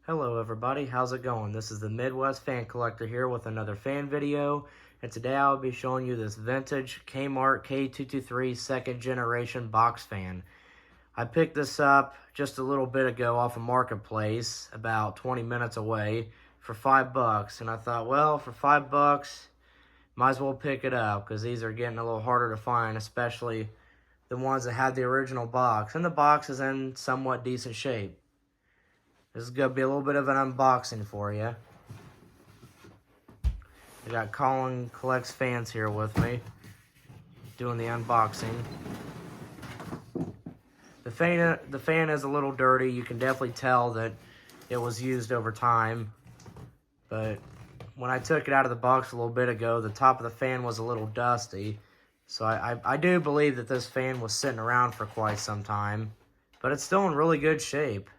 Hello everybody, how's it going? This is the Midwest Fan Collector here with another fan video, and today I'll be showing you this vintage Kmart K223 second generation box fan. I picked this up just a little bit ago off of Marketplace, about 20 minutes away, for $5, and I thought, well, for $5, might as well pick it up, because these are getting a little harder to find, especially the ones that had the original box, and the box is in somewhat decent shape. This is going to be a little bit of an unboxing for you. I got Colin Collects Fans here with me, doing the unboxing. The fan is a little dirty. You can definitely tell that it was used over time. But when I took it out of the box a little bit ago, the top of the fan was a little dusty. So I do believe that this fan was sitting around for quite some time. But it's still in really good shape.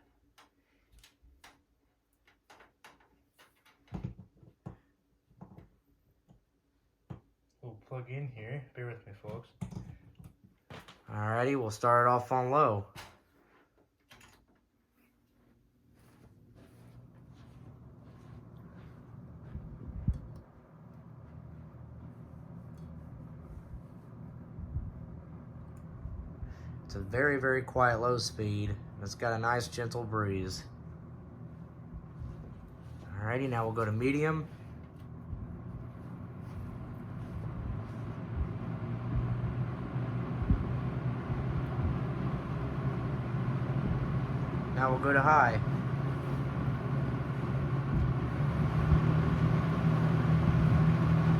We'll plug in here. Bear with me, folks. Alrighty, we'll start it off on low. It's a very, very quiet low speed. It's got a nice gentle breeze. Alrighty, now we'll go to medium. Now we'll go to high.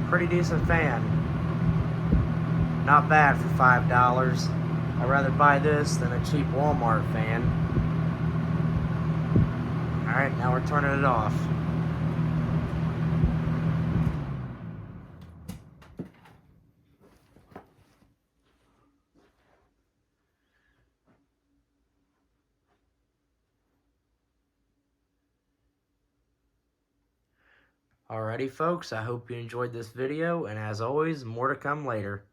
Pretty decent fan. Not bad for $5. I'd rather buy this than a cheap Walmart fan. Alright, now we're turning it off. Alrighty folks, I hope you enjoyed this video, and as always, more to come later.